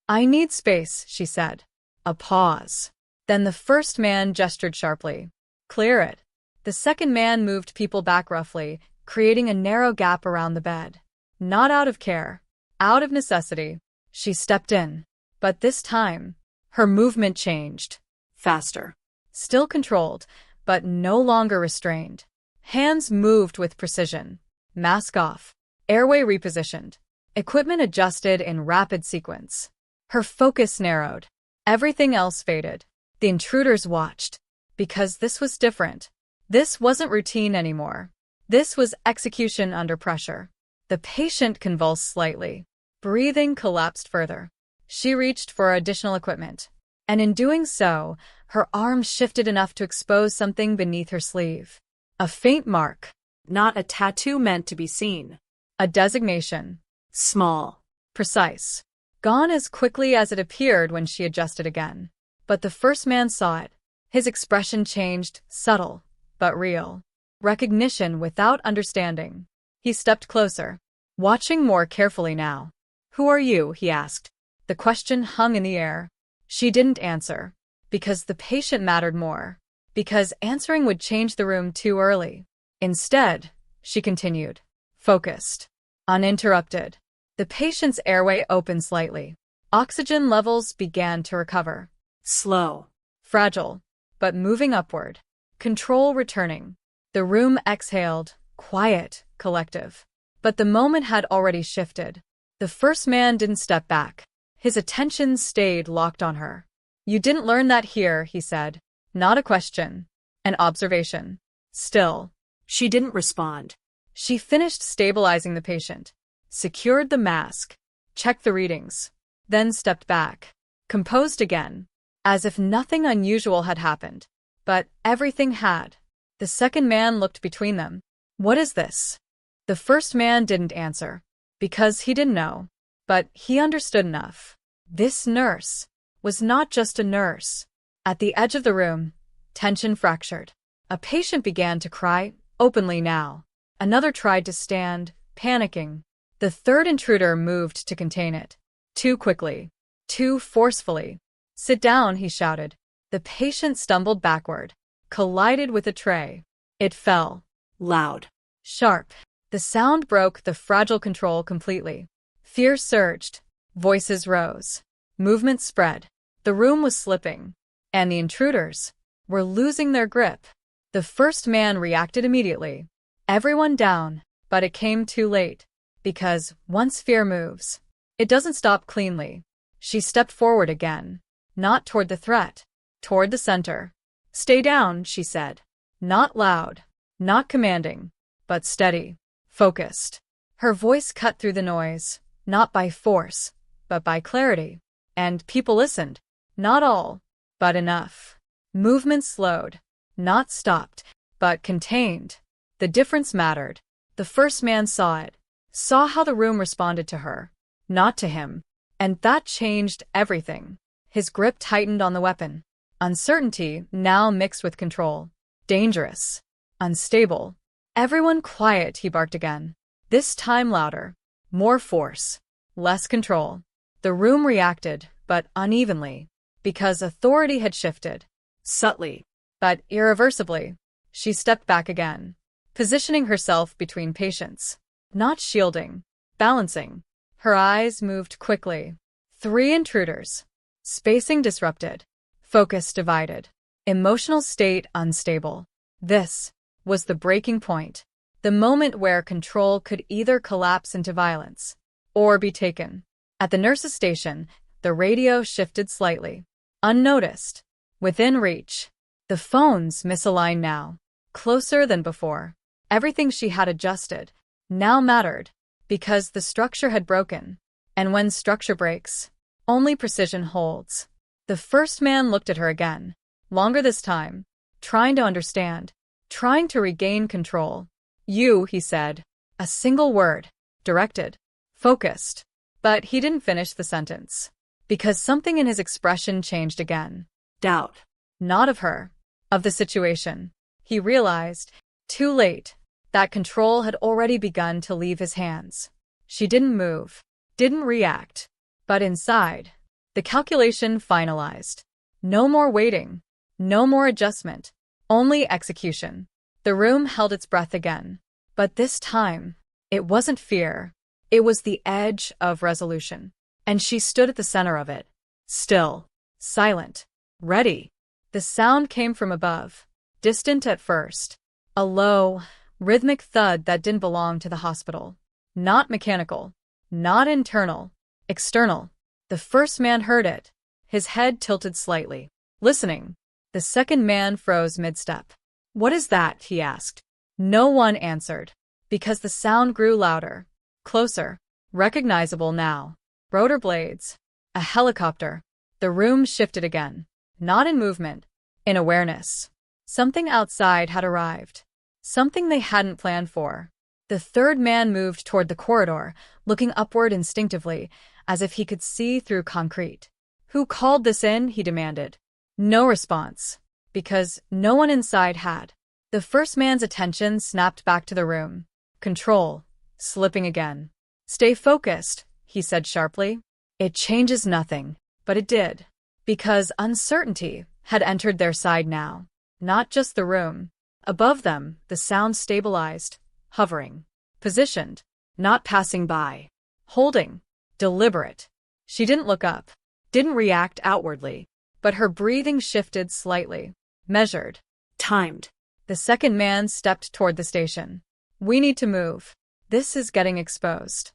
I need space, she said. A pause. Then the first man gestured sharply. Clear it. The second man moved people back roughly, creating a narrow gap around the bed. Not out of care. Out of necessity. She stepped in. But this time, her movement changed. Faster. Still controlled, but no longer restrained. Hands moved with precision. Mask off. Airway repositioned. Equipment adjusted in rapid sequence. Her focus narrowed. Everything else faded. The intruders watched. Because this was different. This wasn't routine anymore. This was execution under pressure. The patient convulsed slightly. Breathing collapsed further. She reached for additional equipment. And in doing so, her arm shifted enough to expose something beneath her sleeve. A faint mark. Not a tattoo meant to be seen. A designation. Small. Precise. Gone as quickly as it appeared when she adjusted again. But the first man saw it. His expression changed, subtle, but real. Recognition without understanding. He stepped closer, watching more carefully now. Who are you? He asked. The question hung in the air. She didn't answer. Because the patient mattered more. Because answering would change the room too early. Instead, she continued. Focused. Uninterrupted. The patient's airway opened slightly. Oxygen levels began to recover. Slow. Fragile, but moving upward. Control returning. The room exhaled, quiet, collective. But the moment had already shifted. The first man didn't step back. His attention stayed locked on her. You didn't learn that here, he said. Not a question. An observation. Still. She didn't respond. She finished stabilizing the patient. Secured the mask. Checked the readings. Then stepped back. Composed again. As if nothing unusual had happened. But everything had. The second man looked between them. What is this? The first man didn't answer. Because he didn't know. But he understood enough. This nurse was not just a nurse. At the edge of the room, tension fractured. A patient began to cry, openly now. Another tried to stand, panicking. The third intruder moved to contain it. Too quickly. Too forcefully. Sit down, he shouted. The patient stumbled backward. Collided with a tray. It fell. Loud. Sharp. The sound broke the fragile control completely. Fear surged. Voices rose. Movement spread. The room was slipping. And the intruders were losing their grip. The first man reacted immediately. Everyone down, but it came too late. Because once fear moves, it doesn't stop cleanly. She stepped forward again. Not toward the threat. Toward the center. Stay down, she said. Not loud. Not commanding. But steady. Focused. Her voice cut through the noise. Not by force, but by clarity. And people listened. Not all, but enough. Movement slowed. Not stopped, but contained. The difference mattered. The first man saw it. Saw how the room responded to her. Not to him. And that changed everything. His grip tightened on the weapon. Uncertainty now mixed with control. Dangerous. Unstable. Everyone quiet, he barked again. This time louder. More force. Less control. The room reacted, but unevenly. Because authority had shifted. Subtly. But irreversibly. She stepped back again. Positioning herself between patients. Not shielding. Balancing. Her eyes moved quickly. 3 intruders. Spacing disrupted. Focus divided. Emotional state unstable. This was the breaking point. The moment where control could either collapse into violence or be taken. At the nurse's station, the radio shifted slightly. Unnoticed. Within reach. The phones misaligned now. Closer than before. Everything she had adjusted now mattered. Because the structure had broken. And when structure breaks, only precision holds. The first man looked at her again, longer this time, trying to understand, trying to regain control. You, he said. A single word, directed, focused. But he didn't finish the sentence, because something in his expression changed again. Doubt. Not of her, of the situation. He realized, too late, that control had already begun to leave his hands. She didn't move, didn't react. But inside, the calculation finalized. No more waiting, no more adjustment, only execution. The room held its breath again. But this time, it wasn't fear. It was the edge of resolution. And she stood at the center of it. Still, silent, ready. The sound came from above, distant at first. A low, rhythmic thud that didn't belong to the hospital. Not mechanical, not internal, external. The first man heard it, his head tilted slightly, listening. The second man froze mid-step. "What is that?" he asked. No one answered, because the sound grew louder, closer, recognizable now. Rotor blades. A helicopter. The room shifted again, not in movement, in awareness. Something outside had arrived, something they hadn't planned for. The third man moved toward the corridor, looking upward instinctively, as if he could see through concrete. "Who called this in?" he demanded. No response, because no one inside had. The first man's attention snapped back to the room. Control, slipping again. "Stay focused," he said sharply. "It changes nothing," but it did. Because uncertainty had entered their side now. Not just the room. Above them, the sound stabilized, hovering, positioned, not passing by, holding, deliberate. She didn't look up, didn't react outwardly, but her breathing shifted slightly, measured, timed. The second man stepped toward the station. "We need to move. This is getting exposed."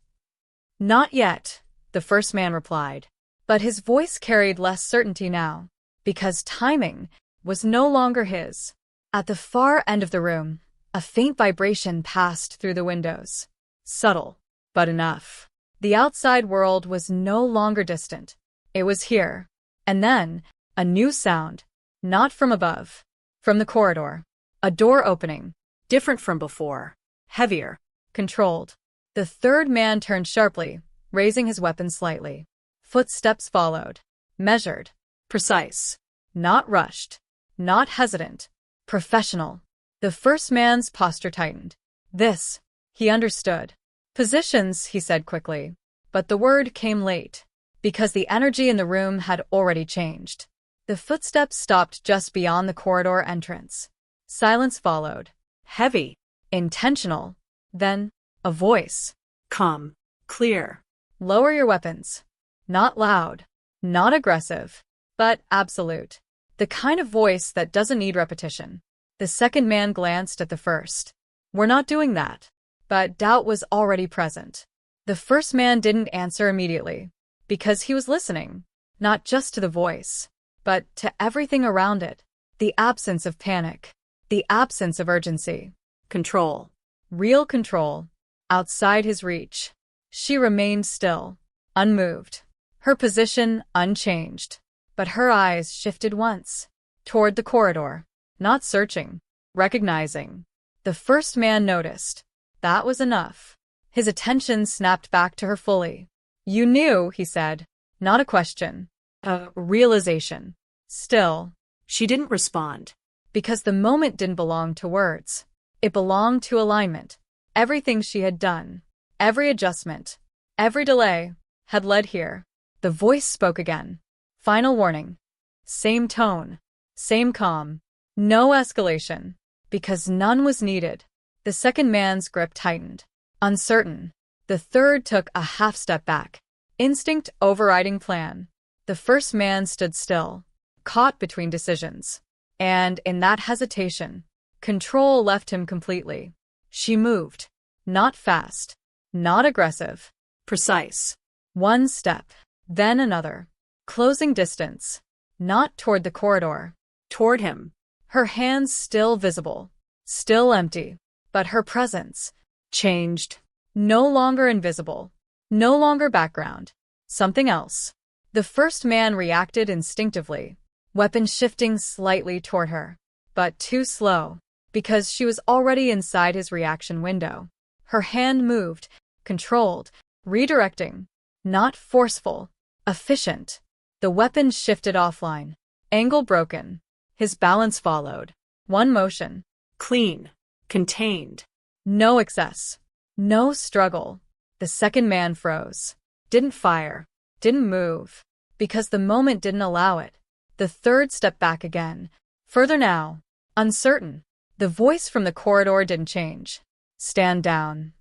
"Not yet," the first man replied, but his voice carried less certainty now, because timing was no longer his. At the far end of the room, a faint vibration passed through the windows. Subtle, but enough. The outside world was no longer distant. It was here. And then, a new sound. Not from above. From the corridor. A door opening. Different from before. Heavier. Controlled. The third man turned sharply, raising his weapon slightly. Footsteps followed. Measured. Precise. Not rushed. Not hesitant. Professional. The first man's posture tightened. This, he understood. "Positions," he said quickly. But the word came late, because the energy in the room had already changed. The footsteps stopped just beyond the corridor entrance. Silence followed. Heavy. Intentional. Then, a voice. Calm. Clear. "Lower your weapons." Not loud. Not aggressive. But absolute. The kind of voice that doesn't need repetition. The second man glanced at the first. "We're not doing that." But doubt was already present. The first man didn't answer immediately, because he was listening, not just to the voice, but to everything around it. The absence of panic. The absence of urgency. Control. Real control. Outside his reach. She remained still, unmoved. Her position unchanged. But her eyes shifted once. Toward the corridor. Not searching. Recognizing. The first man noticed. That was enough. His attention snapped back to her fully. "You knew," he said. Not a question. A realization. Still, she didn't respond. Because the moment didn't belong to words. It belonged to alignment. Everything she had done, every adjustment, every delay, had led here. The voice spoke again. Final warning. Same tone. Same calm. No escalation. Because none was needed. The second man's grip tightened. Uncertain. The third took a half step back. Instinct overriding plan. The first man stood still, caught between decisions. And in that hesitation, control left him completely. She moved. Not fast. Not aggressive. Precise. One step. Then another. Closing distance. Not toward the corridor. Toward him. Her hands still visible. Still empty. But her presence changed. No longer invisible. No longer background. Something else. The first man reacted instinctively, weapon shifting slightly toward her, but too slow, because she was already inside his reaction window. Her hand moved, controlled, redirecting. Not forceful, efficient. The weapon shifted offline. Angle broken. His balance followed. One motion. Clean. Contained. No excess. No struggle. The second man froze. Didn't fire. Didn't move. Because the moment didn't allow it. The third stepped back again. Further now. Uncertain. The voice from the corridor didn't change. Stand down.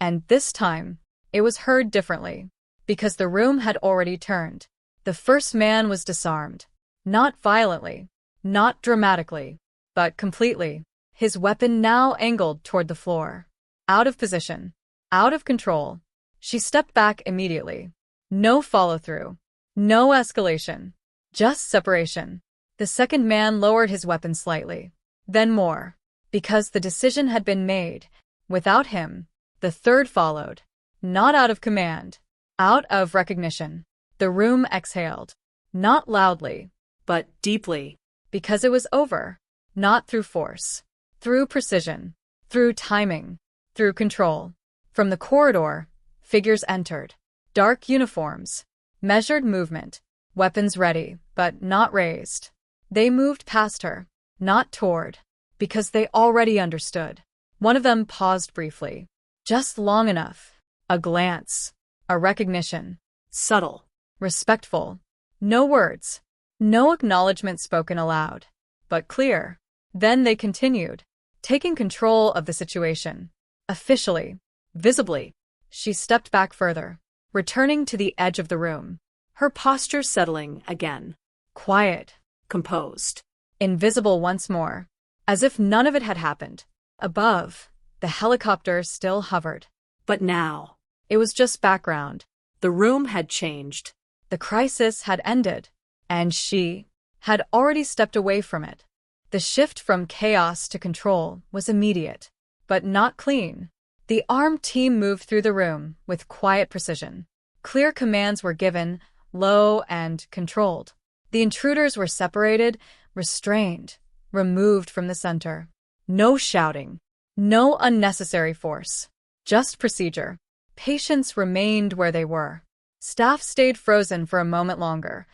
And this time, it was heard differently. Because the room had already turned. The first man was disarmed. Not violently. Not dramatically. But completely. His weapon now angled toward the floor. Out of position. Out of control. She stepped back immediately. No follow-through. No escalation. Just separation. The second man lowered his weapon slightly. Then more. Because the decision had been made. Without him, the third followed. Not out of command. Out of recognition. The room exhaled. Not loudly. But deeply. Because it was over. Not through force. Through precision. Through timing. Through control. From the corridor, figures entered. Dark uniforms. Measured movement. Weapons ready, but not raised. They moved past her. Not toward. Because they already understood. One of them paused briefly. Just long enough. A glance. A recognition. Subtle. Respectful. No words. No acknowledgement spoken aloud. But clear. Then they continued. Taking control of the situation. Officially. Visibly. She stepped back further. Returning to the edge of the room. Her posture settling again. Quiet. Composed. Invisible once more. As if none of it had happened. Above, the helicopter still hovered. But now. It was just background. The room had changed. The crisis had ended. And she had already stepped away from it. The shift from chaos to control was immediate. But not clean. The armed team moved through the room with quiet precision. Clear commands were given, low and controlled. The intruders were separated, restrained, removed from the center. No shouting. No unnecessary force. Just procedure. Patients remained where they were. Staff stayed frozen for a moment longer,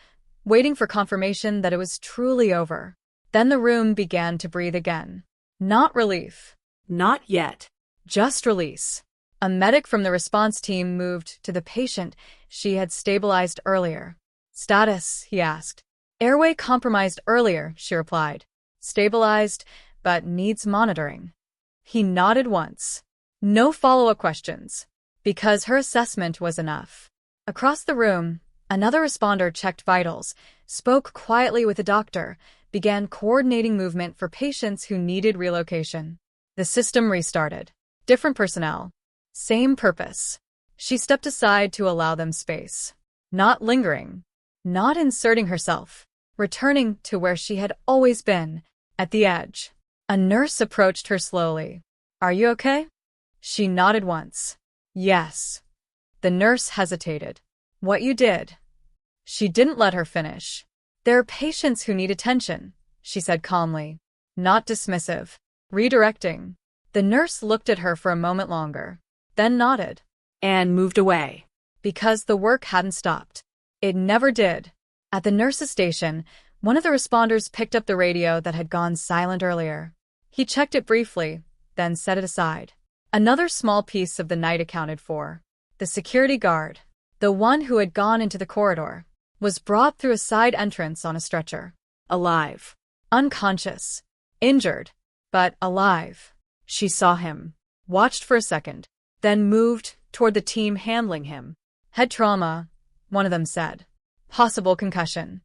waiting for confirmation that it was truly over. Then the room began to breathe again. Not relief. Not yet. Just release. A medic from the response team moved to the patient she had stabilized earlier. Status, he asked. Airway compromised earlier, she replied. Stabilized, but needs monitoring. He nodded once. No follow-up questions. Because her assessment was enough. Across the room, another responder checked vitals, spoke quietly with a doctor, began coordinating movement for patients who needed relocation. The system restarted. Different personnel. Same purpose. She stepped aside to allow them space. Not lingering. Not inserting herself. Returning to where she had always been, at the edge. A nurse approached her slowly. Are you okay? She nodded once. Yes. The nurse hesitated. What you did? She didn't let her finish. There are patients who need attention, she said calmly. Not dismissive. Redirecting. The nurse looked at her for a moment longer, then nodded. And moved away. Because the work hadn't stopped. It never did. At the nurse's station, one of the responders picked up the radio that had gone silent earlier. He checked it briefly, then set it aside. Another small piece of the night accounted for. The security guard, the one who had gone into the corridor, was brought through a side entrance on a stretcher. Alive. Unconscious. Injured. But alive. She saw him, watched for a second, then moved toward the team handling him. Head trauma, one of them said. Possible concussion.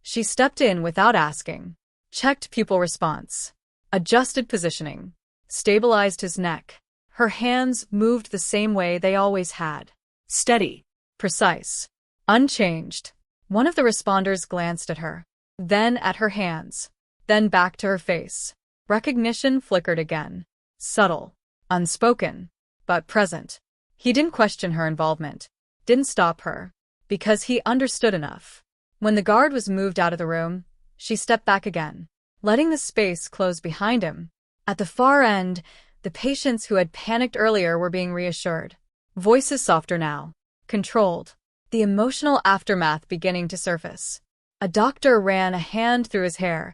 She stepped in without asking, checked pupil response, adjusted positioning, stabilized his neck. Her hands moved the same way they always had. Steady. Precise. Unchanged. One of the responders glanced at her, then at her hands, then back to her face. Recognition flickered again. Subtle. Unspoken. But present. He didn't question her involvement. didn't stop her, because he understood enough. When the guard was moved out of the room, she stepped back again, letting the space close behind him. At the far end, the patients who had panicked earlier were being reassured. Voices softer now, controlled, the emotional aftermath beginning to surface. A doctor ran a hand through his hair,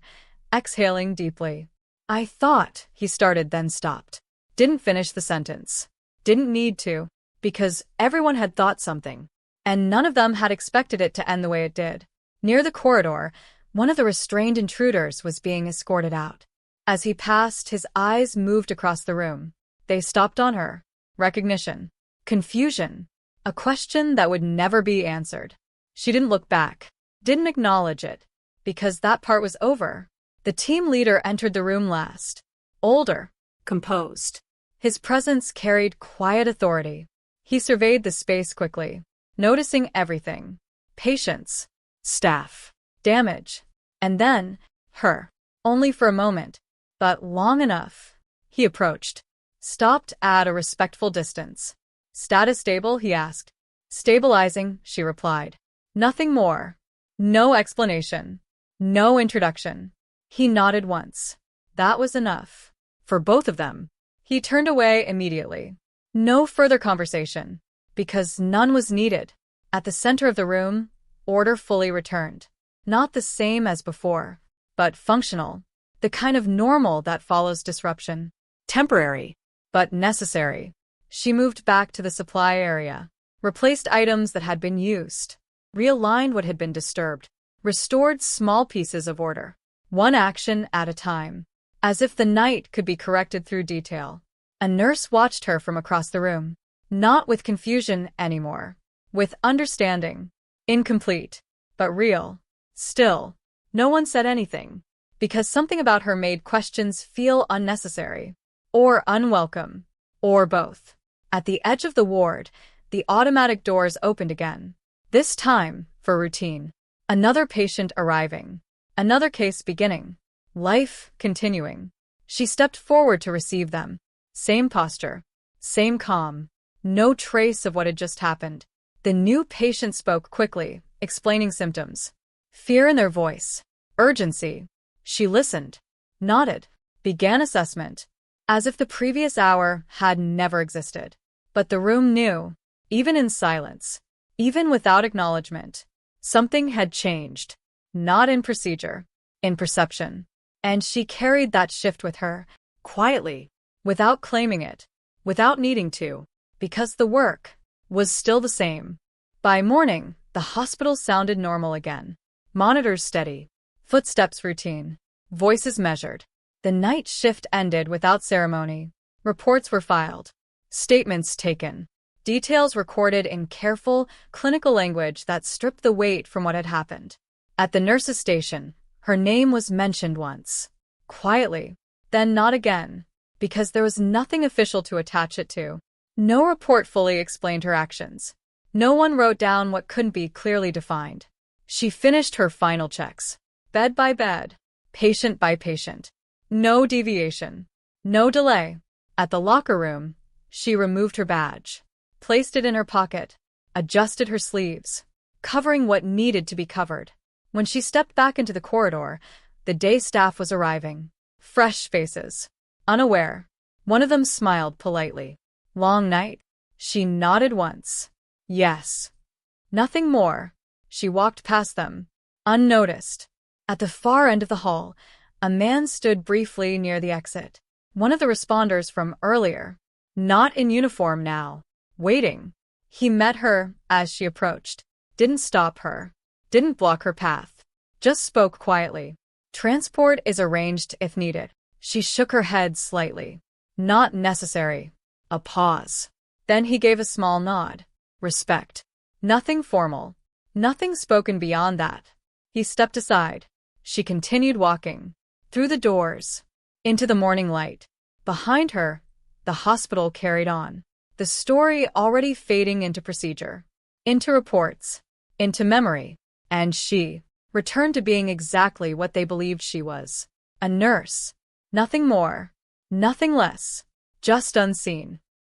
exhaling deeply. "I thought," he started, then stopped. Didn't finish the sentence. Didn't need to, because everyone had thought something, and none of them had expected it to end the way it did. Near the corridor, one of the restrained intruders was being escorted out. As he passed, his eyes moved across the room. They stopped on her. Recognition. Confusion. A question that would never be answered. She didn't look back. Didn't acknowledge it. Because that part was over. The team leader entered the room last. Older. Composed. His presence carried quiet authority. He surveyed the space quickly, noticing everything. Patients. Staff. Damage. And then, her. Only for a moment, but long enough. He approached. Stopped at a respectful distance. "Status stable?" he asked. "Stabilizing," she replied. Nothing more. No explanation. No introduction. He nodded once. That was enough. For both of them. He turned away immediately. No further conversation. Because none was needed. At the center of the room, order fully returned. Not the same as before, but functional. The kind of normal that follows disruption. Temporary. But necessary. She moved back to the supply area. Replaced items that had been used. Realigned what had been disturbed. Restored small pieces of order. One action at a time. As if the night could be corrected through detail. A nurse watched her from across the room. Not with confusion anymore. With understanding. Incomplete. But real. Still. No one said anything. Because something about her made questions feel unnecessary. Or unwelcome. Or both. At the edge of the ward, the automatic doors opened again. This time, for routine. Another patient arriving. Another case beginning. Life continuing. She stepped forward to receive them. Same posture. Same calm. No trace of what had just happened. The new patient spoke quickly, explaining symptoms. Fear in their voice. Urgency. She listened. Nodded. Began assessment. As if the previous hour had never existed. But the room knew. Even in silence. Even without acknowledgement. Something had changed. Not in procedure. In perception. And she carried that shift with her. Quietly. Without claiming it. Without needing to. Because the work was still the same. By morning, the hospital sounded normal again. Monitors steady. Footsteps routine. Voices measured. The night shift ended without ceremony. Reports were filed. Statements taken. Details recorded in careful, clinical language that stripped the weight from what had happened. At the nurse's station, her name was mentioned once. Quietly. Then not again. Because there was nothing official to attach it to. No report fully explained her actions. No one wrote down what couldn't be clearly defined. She finished her final checks. Bed by bed. Patient by patient. No deviation. No delay. At the locker room, she removed her badge. Placed it in her pocket. Adjusted her sleeves. Covering what needed to be covered. When she stepped back into the corridor, the day staff was arriving. Fresh faces. Unaware. One of them smiled politely. Long night? She nodded once. Yes. Nothing more. She walked past them. Unnoticed. At the far end of the hall, a man stood briefly near the exit. One of the responders from earlier. Not in uniform now. Waiting. He met her as she approached. Didn't stop her. Didn't block her path. Just spoke quietly. Transport is arranged if needed. She shook her head slightly. Not necessary. A pause. Then he gave a small nod. Respect. Nothing formal. Nothing spoken beyond that. He stepped aside. She continued walking. Through the doors. Into the morning light. Behind her, the hospital carried on. The story already fading into procedure. Into reports. Into memory. And she returned to being exactly what they believed she was. A nurse. Nothing more. Nothing less. Just unseen.